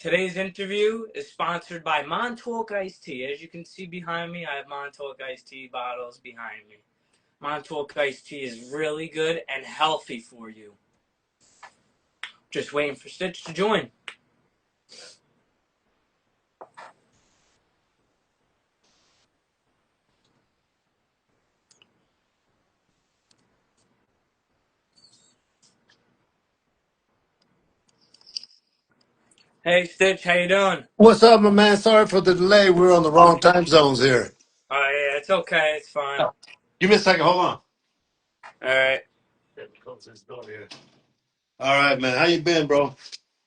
Today's interview is sponsored by Montauk Iced Tea. As you can see behind me, I have Montauk Iced Tea bottles behind me. Montauk Iced Tea is really good and healthy for you. Just waiting for Stitch to join. Hey Stitch, how you doing? What's up, my man? Sorry for the delay. We're on the wrong time zones here. Oh yeah, it's okay, it's fine. Give me a second. Hold on. Alright. Close this door here. All right, man. How you been, bro?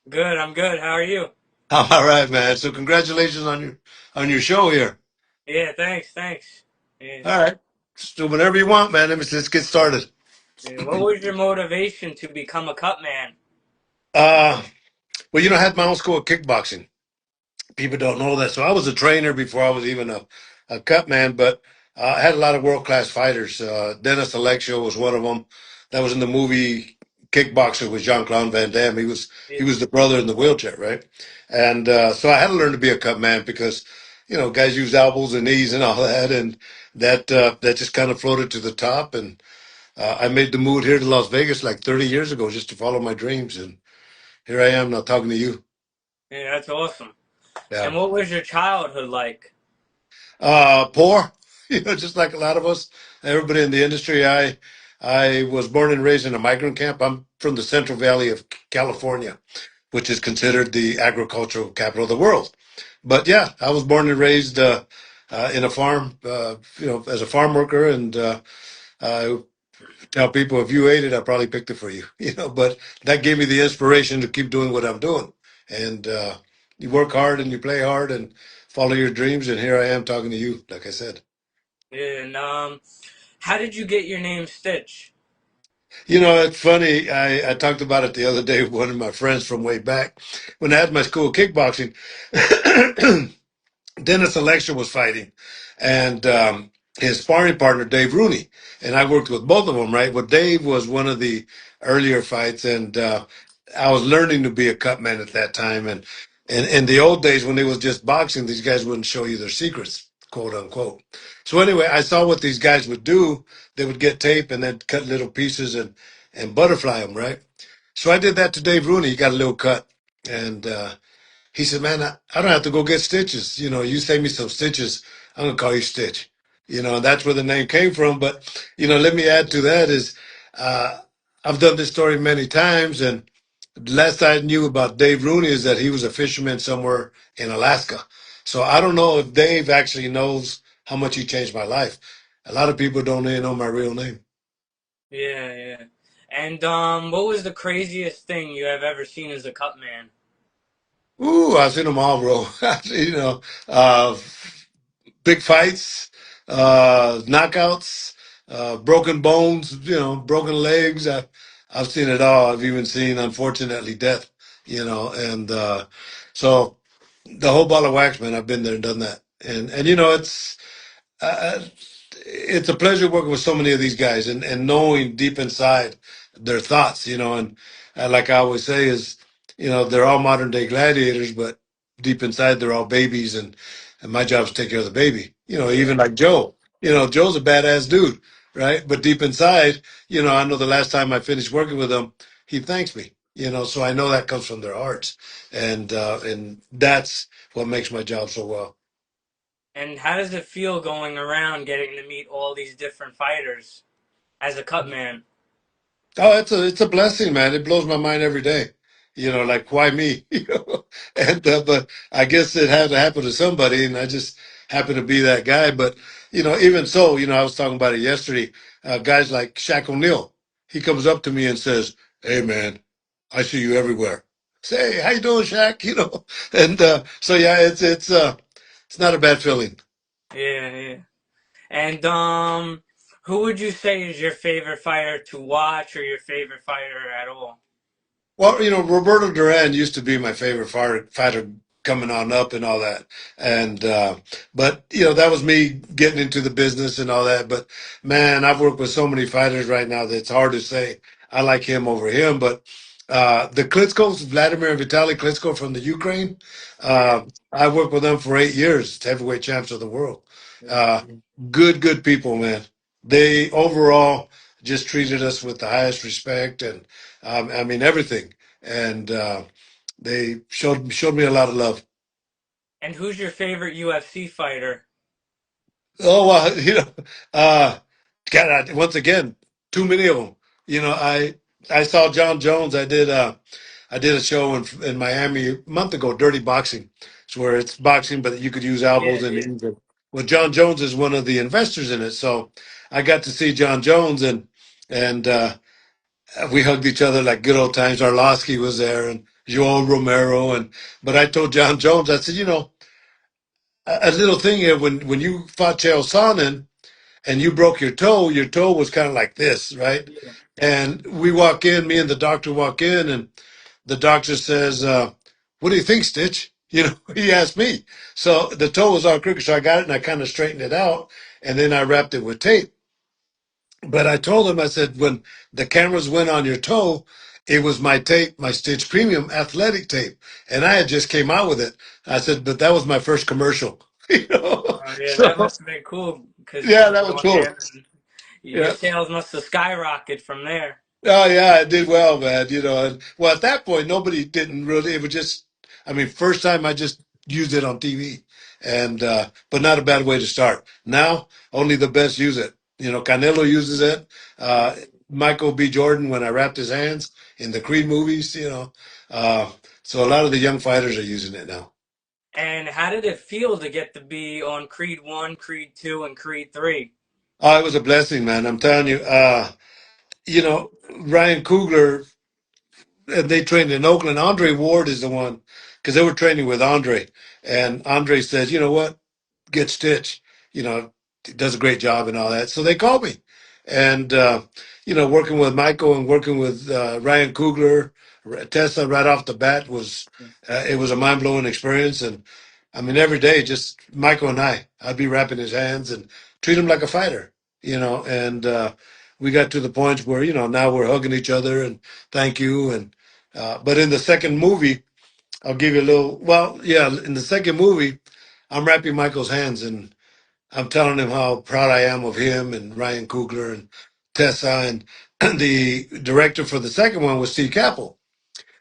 Good, I'm good. How are you? All right, man. So congratulations on your show here. Yeah, thanks. Yeah. All right. Just do whatever you want, man. Let's get started. Yeah. What was your motivation to become a cut man? Uh, well, I had my own school of kickboxing. People don't know that. So I was a trainer before I was even a cut man, but I had a lot of world class fighters. Dennis Alexio was one of them. That was in the movie Kickboxer with Jean Claude Van Damme. He Yeah. was the brother in the wheelchair, right? And so I had to learn to be a cut man because guys use elbows and knees and all that, and that just kind of floated to the top. And I made the move here to Las Vegas like 30 years ago just to follow my dreams, and here I am now talking to you. Yeah, that's awesome. Yeah. And what was your childhood like? Poor, just like a lot of us, everybody in the industry. I was born and raised in a migrant camp. I'm from the Central Valley of California, which is considered the agricultural capital of the world. But yeah, I was born and raised in a farm, as a farm worker, and I tell people if you ate it, I probably picked it for you, But that gave me the inspiration to keep doing what I'm doing, and you work hard and you play hard and follow your dreams, and here I am talking to you, like I said. And how did you get your name Stitch? It's funny. I talked about it the other day with one of my friends from way back when I had my school of kickboxing. Dennis Alexa was fighting, and his sparring partner Dave Rooney, and I worked with both of them. Right, well, Dave was one of the earlier fights, and I was learning to be a cut man at that time. And in the old days when it was just boxing, these guys wouldn't show you their secrets, quote unquote. So anyway, I saw what these guys would do. They would get tape and then cut little pieces and butterfly them, right? So I did that to Dave Rooney. He got a little cut, and he said, "Man, I don't have to go get stitches. You save me some stitches. I'm gonna call you Stitch." And that's where the name came from. But let me add to that is, uh, I've done this story many times, and the last I knew about Dave Rooney is that he was a fisherman somewhere in Alaska. So I don't know if Dave actually knows how much he changed my life. A lot of people don't even know my real name. Yeah. And what was the craziest thing you have ever seen as a cut man? Ooh, I've seen them all, bro. Uh, big fights, knockouts, broken bones, broken legs. I've seen it all. I've even seen, unfortunately, death. And so the whole ball of wax, man. I've been there and done that. And uh, it's a pleasure working with so many of these guys and knowing deep inside their thoughts, and like I always say is, they're all modern day gladiators, but deep inside they're all babies, and my job is to take care of the baby. Yeah. Even like Joe, Joe's a badass dude, right? But deep inside, I know the last time I finished working with him, he thanks me, so I know that comes from their hearts, and that's what makes my job so well. And how does it feel going around getting to meet all these different fighters as a cut man? Oh, it's a blessing, man. It blows my mind every day. Like why me? And but I guess it had to happen to somebody, and I just happen to be that guy. But even so, I was talking about it yesterday. Guys like Shaq O'Neal, he comes up to me and says, "Hey, man, I see you everywhere." Say, "Hey, how you doing, Shaq?" And so yeah, it's not a bad feeling. Yeah. And who would you say is your favorite fighter to watch or your favorite fighter at all? Well, Roberto Duran used to be my favorite fighter coming on up and all that. And, but, that was me getting into the business and all that. But man, I've worked with so many fighters right now that it's hard to say I like him over him. But The Klitschko's, Vladimir and Vitaly Klitschko from the Ukraine. Yeah. I worked with them for 8 years, heavyweight champs of the world. Uh, Mhm. good people, man. They overall just treated us with the highest respect and, I mean, everything. And they showed me a lot of love. And who's your favorite UFC fighter? Oh, uh, God, once again, too many of them. You know, I saw John Jones. I did a show in Miami a month ago, Dirty Boxing. It's where it's boxing, but you could use Yeah, elbows and yeah. knees. Well, John Jones is one of the investors in it, so I got to see John Jones and we hugged each other like good old times. Arlovsky was there and Joel Romero but I told John Jones, I said, you know, a little thing here when you fought Chael Sonnen and you broke your toe was kind of like this, right? Yeah. And we walk in, me and the doctor walk in, and the doctor says, "What do you think, Stitch?" You know, he asked me. So the toe was all crooked, so I got it and I kind of straightened it out, and then I wrapped it with tape. But I told him, I said, when the cameras went on your toe, it was my tape, my Stitch Premium athletic tape, and I had just came out with it. I said, but that was my first commercial, you know. Oh, yeah, that So must have been cool because yeah, you that was walk in cool. and your Yeah. sales must have skyrocketed from there. Oh yeah, I did well, man. You know, and well at that point nobody didn't really. It was just, I mean, first time I just used it on TV, and but not a bad way to start. Now only the best use it. You know, Canelo uses it. Uh, Michael B. Jordan when I wrapped his hands in the Creed movies. You know, uh, so a lot of the young fighters are using it now. And how did it feel to get to be on Creed 1, Creed 2, and Creed 3? Oh, it was a blessing, man. I'm telling you. You know, Ryan Coogler and they trained in Oakland. Andre Ward is the one because they were training with Andre, and Andre says, "You know what? Get Stitch. You know, he does a great job and all that." So they called me, and you know, working with Michael and working with Ryan Coogler, Tessa right off the bat was it was a mind blowing experience, and I mean, every day just Michael and I'd be wrapping his hands and treat him like a fighter, you know, and we got to the point where you know now we're hugging each other and thank you and but in the second movie, I'll give you a little. Well, yeah, in the second movie, I'm wrapping Michael's hands and I'm telling him how proud I am of him and Ryan Coogler and Tessa and the director for the second one was Steve Cappell.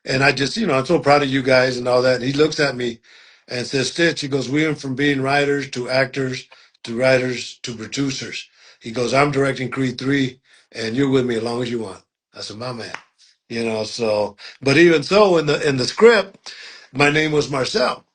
And I just, you know, I'm so proud of you guys and all that. And he looks at me and says, Stitch, he goes, we went from being writers to actors to writers to producers. He goes, I'm directing Creed 3 and you're with me as long as you want. I said, my man. You know, so but even so in the script, my name was Marcel.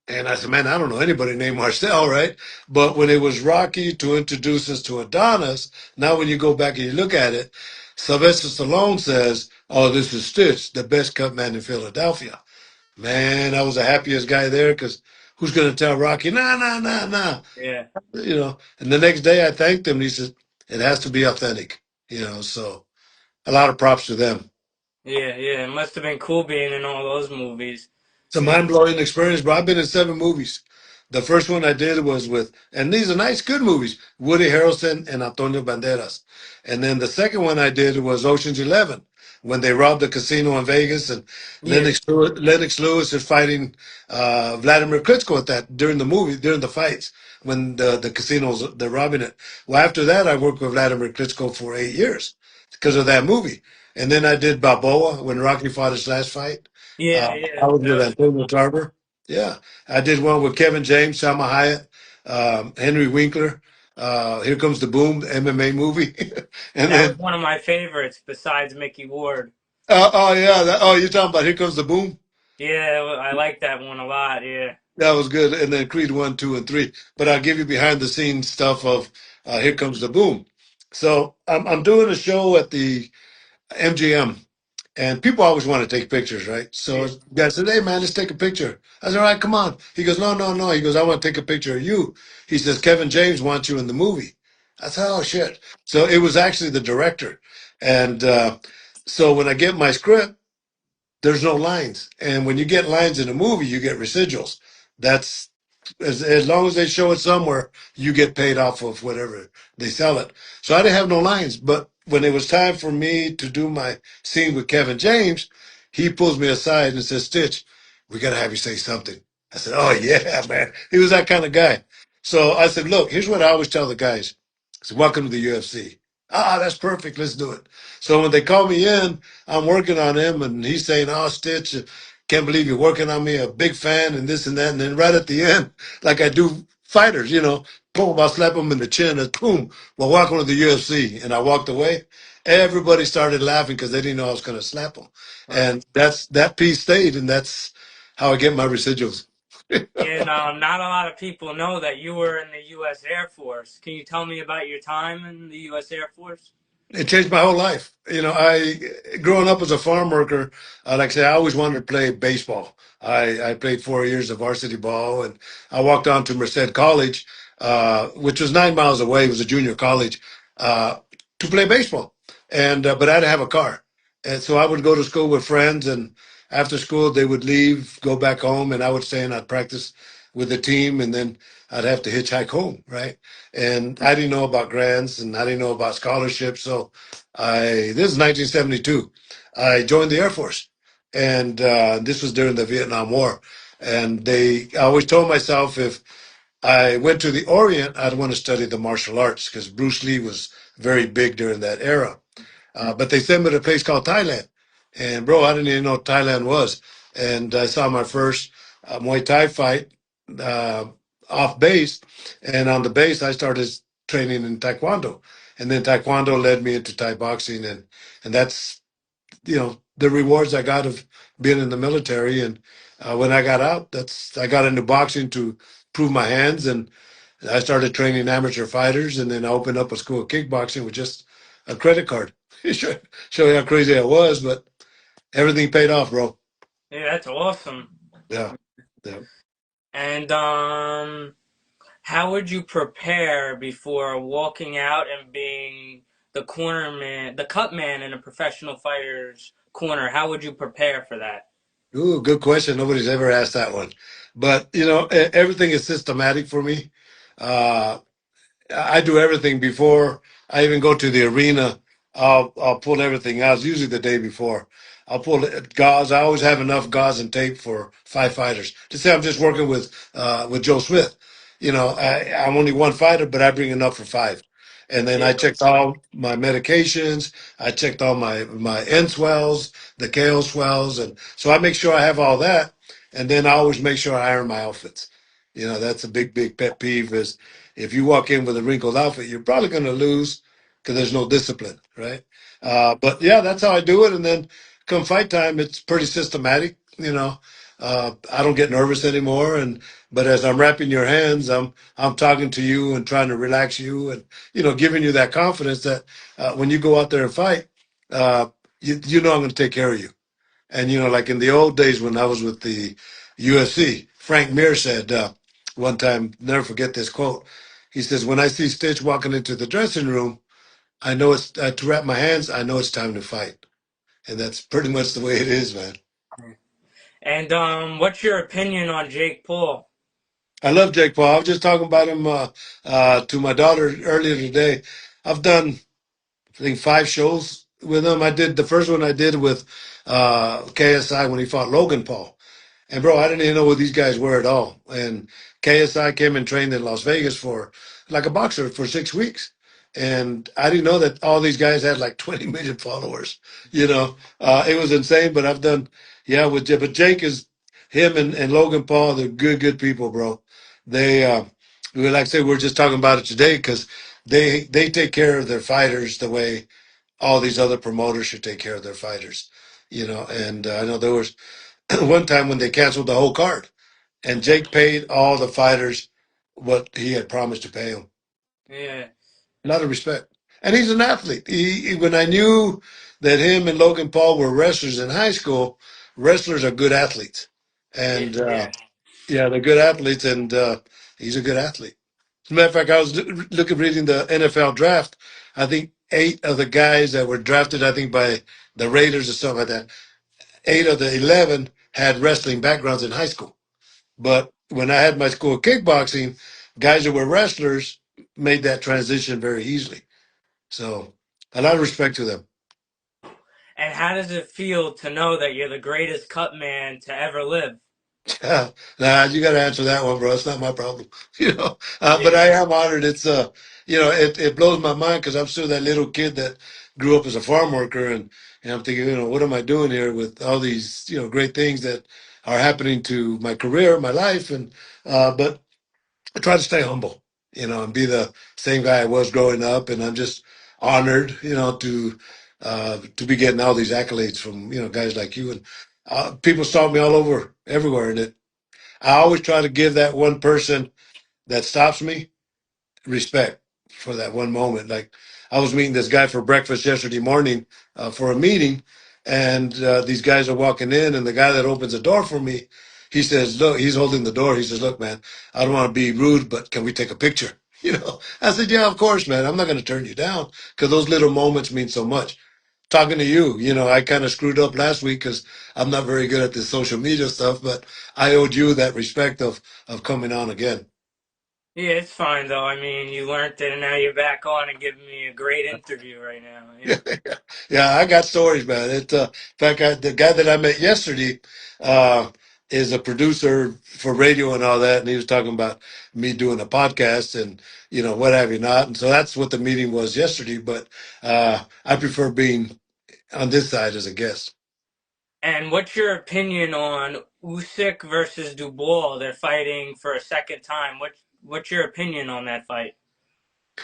And I said, man, I don't know anybody named Marcel, right? But when it was Rocky to introduce us to Adonis, now when you go back and you look at it, Sylvester Stallone says, oh, this is Stitch, the best cut man in Philadelphia. Man, I was the happiest guy there because who's going to tell Rocky, nah, nah, nah, nah, Yeah, you know? And the next day I thanked him and he said, it has to be authentic, you know? So a lot of props to them. yeah, yeah. It must have been cool being in all those movies. It's a mind blowing experience, bro. I've been in 7 movies. The first one I did was with, and these are nice, good movies, Woody Harrelson and Antonio Banderas. And then the second one I did was Ocean's 11, when they robbed the casino in Vegas, and Yeah, Lennox Lewis is fighting Vladimir Klitschko at that during the movie, during the fights, when the casinos, they're robbing it. Well, after that, I worked with Vladimir Klitschko for 8 years because of that movie. And then I did Balboa when Rocky fought his last fight. yeah, I yeah. was That with was Antonio cool. Tarver. Yeah, I did one with Kevin James, Salma Hayek, Henry Winkler. Here Comes the Boom, the MMA movie, and That was then one of my favorites besides Mickey Ward. oh yeah, you're talking about Here Comes the Boom. Yeah, I like that one a lot. Yeah, That was good, and then Creed 1, 2, and 3. But I'll give you behind the scenes stuff of Here Comes the Boom. So I'm doing a show at the MGM. And people always want to take pictures, right? So yeah, the guy said, hey, man, let's take a picture. I said, all right, come on. He goes, no, no, no. He goes, I want to take a picture of you. He says, Kevin James wants you in the movie. I said, oh, shit. So it was actually the director. And so when I get my script, there's no lines. And when you get lines in a movie, you get residuals. That's as long as they show it somewhere, you get paid off of whatever they sell it. So I didn't have no lines, but when it was time for me to do my scene with Kevin James, he pulls me aside and says, Stitch, we got to have you say something. I said, oh, yeah, man. He was that kind of guy. So I said, look, here's what I always tell the guys. I said, welcome to the UFC. Ah, that's perfect. Let's do it. So when they call me in, I'm working on him, and he's saying, oh, Stitch, can't believe you're working on me. A big fan and this and that. And then right at the end, like I do fighters, boom, I'll slap him in the chin and boom, well, welcome to the UFC. And I walked away. Everybody started laughing because they didn't know I was going to slap them. Right. And that piece stayed, and that's how I get my residuals. And not a lot of people know that you were in the U.S. Air Force. Can you tell me about your time in the U.S. Air Force? It changed my whole life. I growing up as a farm worker, like I say, I always wanted to play baseball. I played 4 years of varsity ball, and I walked on to Merced College, which was 9 miles away. It was a junior college to play baseball, and but I had to have a car, and so I would go to school with friends, and after school they would leave, go back home, and I would stay and I'd practice with the team, and then I'd have to hitchhike home, right? And I didn't know about grants and I didn't know about scholarships. So this is 1972. I joined the Air Force, and this was during the Vietnam War. And I always told myself if I went to the Orient, I'd want to study the martial arts because Bruce Lee was very big during that era. But they sent me to a place called Thailand. And bro, I didn't even know what Thailand was. And I saw my first Muay Thai fight uh, off base. And on the base, I started training in Taekwondo. And then Taekwondo led me into Thai boxing. And that's, the rewards I got of being in the military. And when I got out, I got into boxing to prove my hands. And I started training amateur fighters, and then I opened up a school of kickboxing with just a credit card. Show you how crazy I was, but everything paid off, bro. Yeah, that's awesome. Yeah, yeah. And how would you prepare before walking out and being the corner man, the cut man in a professional fighter's corner? How would you prepare for that? Ooh, good question. Nobody's ever asked that one, but everything is systematic for me. Uh, I do everything before I even go to the arena. I'll pull everything out. It's usually the day before. I'll pull gauze. I always have enough gauze and tape for 5 fighters. To say I'm just working with Joe Smith. I'm only one fighter, but I bring enough for five. And then Yeah, I checked all my medications. I checked all my end swells, the KO swells, and so I make sure I have all that. And then I always make sure I iron my outfits. That's a big pet peeve is if you walk in with a wrinkled outfit, you're probably going to lose because there's no discipline, right? But yeah, that's how I do it. And then come fight time, it's pretty systematic. I don't get nervous anymore. But as I'm wrapping your hands, I'm talking to you and trying to relax you, and giving you that confidence that when you go out there and fight, uh, I'm going to take care of you. And like in the old days when I was with the UFC, Frank Mir said one time, never forget this quote. He says, "When I see Stitch walking into the dressing room, I know it's to wrap my hands. I know it's time to fight." And that's pretty much the way it is, man. and what's your opinion on Jake Paul? I love Jake Paul. I was just talking about him to my daughter earlier today. I've done, I think, 5 shows with him. I did the first one I did with KSI when he fought Logan Paul. And bro, I didn't even know what these guys were at all. And KSI came and trained in Las Vegas for like a boxer for 6 weeks. And I didn't know that all these guys had like 20 million followers. It was insane. But I've done, yeah, with Jake. But Jake is him and Logan Paul. They're good people, bro. They, like I said, we are just talking about it today because they take care of their fighters the way all these other promoters should take care of their fighters. And I know there was one time when they canceled the whole card, and Jake paid all the fighters what he had promised to pay them. Yeah, A lot of respect, and he's an athlete. When I knew that him and Logan Paul were wrestlers in high school, wrestlers are good athletes, yeah, and yeah, yeah, they're good athletes, and he's a good athlete. As a matter of fact, I was reading the NFL draft. I think 8 of the guys that were drafted, I think by the Raiders or something like that, 8 of the 11 had wrestling backgrounds in high school. But when I had my school of kickboxing, guys that were wrestlers made that transition very easily. So A lot of respect to them. And how does it feel to know that you're the greatest cut man to ever live? Nah, you got to answer that one, bro. It's not my problem, But Yeah. I am honored. It's it blows my mind because I'm still that little kid that grew up as a farm worker, and I'm thinking, what am I doing here with all these, great things that are happening to my career, my life, and but I try to stay humble, and be the same guy I was growing up, and I'm just honored, to be getting all these accolades from guys like you and people saw me all over everywhere, and I always try to give that one person that stops me respect for that one moment. Like I was meeting this guy for breakfast yesterday morning for a meeting, and these guys are walking in, and the guy that opens the door for me, he says, "Look," he's holding the door. He says, "Look, man, I don't want to be rude, but can we take a picture?" I said, "Yeah, of course, man. I'm not going to turn you down because those little moments mean so much." Talking to you, I kind of screwed up last week because I'm not very good at this social media stuff, but I owed you that respect of coming on again. Yeah, it's fine though. I mean, you learned it and now you're back on and giving me a great interview right now. Yeah. Yeah, yeah, I got stories, man. In fact, the guy that I met yesterday uh, is a producer for radio and all that, and he was talking about me doing a podcast and what have you not. And so that's what the meeting was yesterday. But I prefer being on this side as a guest. And what's your opinion on Usyk versus Dubois? They're fighting for a second time. What's your opinion on that fight?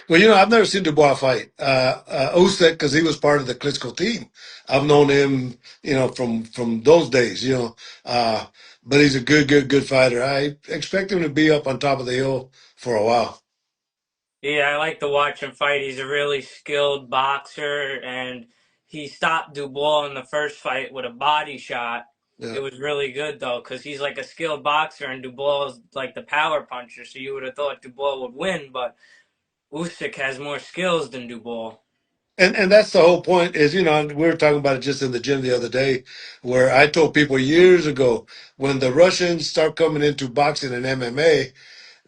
Well, I've never seen Dubois fight. Usyk, because he was part of the Klitschko team. I've known him, from those days, Uh, but he's a good fighter. I expect him to be up on top of the hill for a while. Yeah, I like to watch him fight. He's a really skilled boxer, and he stopped Dubois in the first fight with a body shot. Yeah. It was really good though, because he's like a skilled boxer, and Dubois is like the power puncher. So you would have thought Dubois would win, but Usyk has more skills than Dubois. And that's the whole point is, and we were talking about it just in the gym the other day, where I told people years ago, when the Russians start coming into boxing and MMA,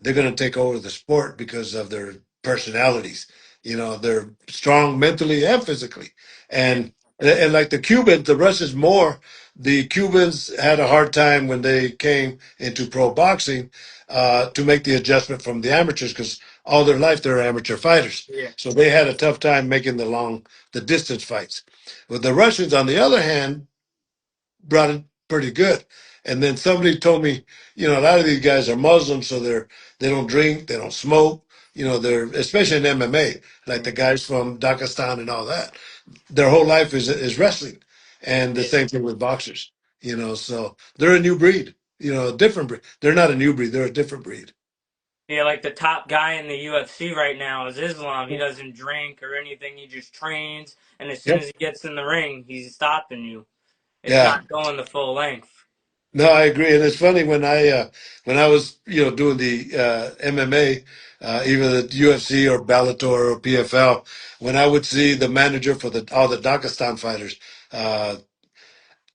they're going to take over the sport because of their personalities. They're strong mentally and physically. Yeah, And like the Cubans, the Russians more, the Cubans had a hard time when they came into pro boxing to make the adjustment from the amateurs because all their life they're amateur fighters. yeah. So they had a tough time making the distance fights. But the Russians, on the other hand, brought it pretty good. And then somebody told me, a lot of these guys are Muslims, so they don't drink, they don't smoke. They're especially in MMA, like the Mm. guys from Dagestan and all that. Their whole life is wrestling, and the Yeah. same thing with boxers. So they're a new breed. A different breed. They're not a new breed. They're a different breed. Yeah, like the top guy in the UFC right now is Islam. He doesn't drink or anything. He just trains, and as soon Yep. as he gets in the ring, he's stopping you. It's Yeah. not going the full length. No, I agree, and it's funny when I was doing the MMA, either the UFC or Bellator or PFL, when I would see the manager for all the Dagestan fighters, uh,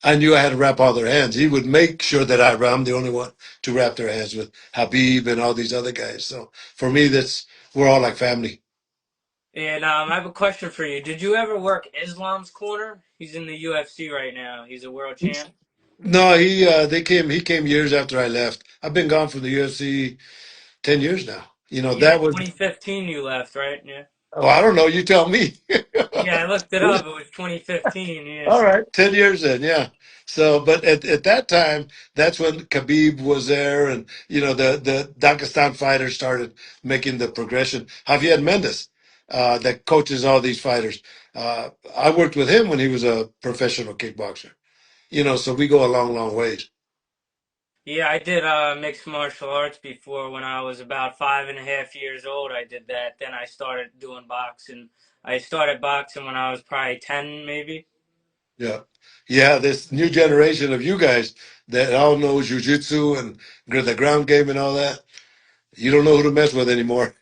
I knew I had to wrap all their hands. He would make sure that I'm the only one to wrap their hands with Habib and all these other guys. So for me, that's we're all like family. And I have a question for you. Did you ever work Islam's corner? He's in the UFC right now. He's a world champ. No, he came years after I left. I've been gone from the UFC 10 years now. Yeah, That was 2015 you left, right? Yeah. oh, I don't know. You tell me. Yeah, I looked it up. It was 2015. Yeah. All right, 10 years then, yeah. So, but at that time, that's when Khabib was there, and the Dagestan fighters started making the progression. Javier Mendes, that coaches all these fighters. I worked with him when he was a professional kickboxer. So we go a long, long ways. Yeah, I did mixed martial arts before when I was about 5.5 years old. I did that. Then I started doing boxing. I started boxing when I was probably 10, maybe. Yeah, yeah. This new generation of you guys that all know jujitsu and the ground game and all that. You don't know who to mess with anymore.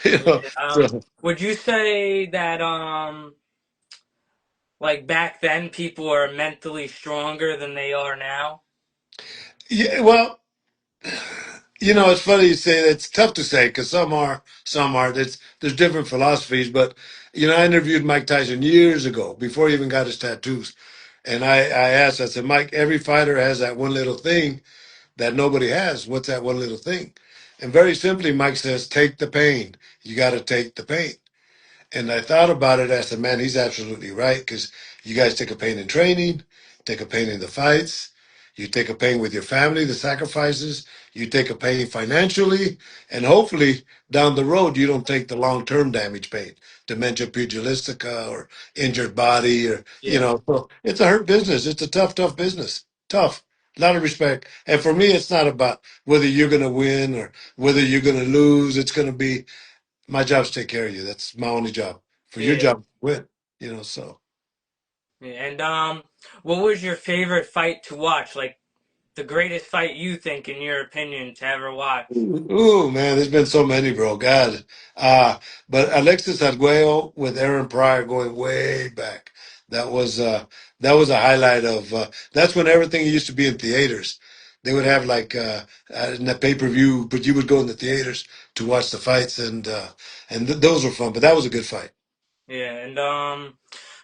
Yeah. So Would you say that like back then people were mentally stronger than they are now? yeah, well, You know, it's funny you say that. It's tough to say because some are, some aren't. There's different philosophies, but you know, I interviewed Mike Tyson years ago before he even got his tattoos, and I asked, I said, Mike, every fighter has that one little thing that nobody has. What's that one little thing? And very simply, Mike says, take the pain. You got to take the pain. And I thought about it. I said, man, he's absolutely right because you guys take a pain in training, take a pain in the fights, you take a pain with your family, the sacrifices, you take a pain financially, and hopefully down the road you don't take the long term damage pain, dementia pugilistica or injured body or you Yeah. know. So it's a hurt business. It's a tough, tough business. Tough. A lot of respect. And for me, it's not about whether you're going to win or whether you're going to lose. It's going to be my job's to take care of you. That's my only job. For your Yeah. job, win. You know, so. Yeah. And what was your favorite fight to watch? Like the greatest fight you think, in your opinion, to ever watch? Ooh, man, there's been so many, bro. God. Uh, but Alexis Arguello with Aaron Pryor going way back. That was that was a highlight of that's when everything used to be in theaters. They would have like in the pay-per-view, but you would go in the theaters to watch the fights and those were fun, but that was a good fight. Yeah. And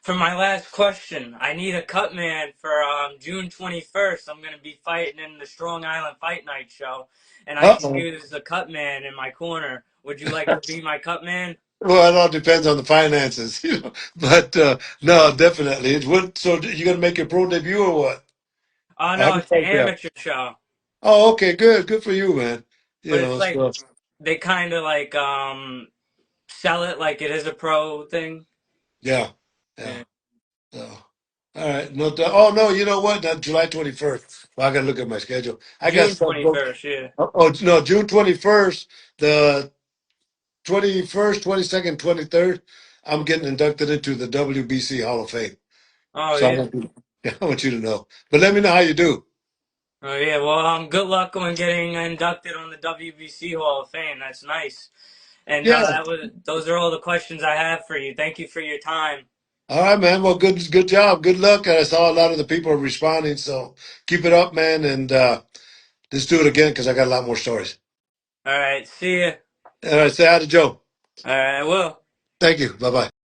for my last question, I need a cut man for June 21st. I'm gonna be fighting in the Strong Island Fight Night show, and I could Uh-oh. use a cut man in my corner. Would you like to be my cut man? Well, it all depends on the finances, you know. But no, definitely. It's what? So you gonna make your pro debut or what? Oh How no, many it's an fights you have? amateur show, Oh, okay, good, good for you, man. You but it's know, like so they kind of like sell it like it is a pro thing. yeah, yeah. Yeah. So all right, no. Oh no, you know what? That's July 21st. Well, I gotta look at my schedule. I got June stuff booked. 21st, yeah. Oh no, June 21st, the 21st, 22nd, 23rd. I'm getting inducted into the WBC Hall of Fame. Oh So yeah. I want you to know. But let me know how you do. Oh yeah. Well, good luck on getting inducted on the WBC Hall of Fame. That's nice. And Yeah. those are all the questions I have for you. Thank you for your time. All right, man. Well, good job. Good luck. I saw a lot of the people are responding, so keep it up, man. And let's do it again because I got a lot more stories. All right. See ya. All right, say hi to Joe. All right. I will. Thank you. Bye bye.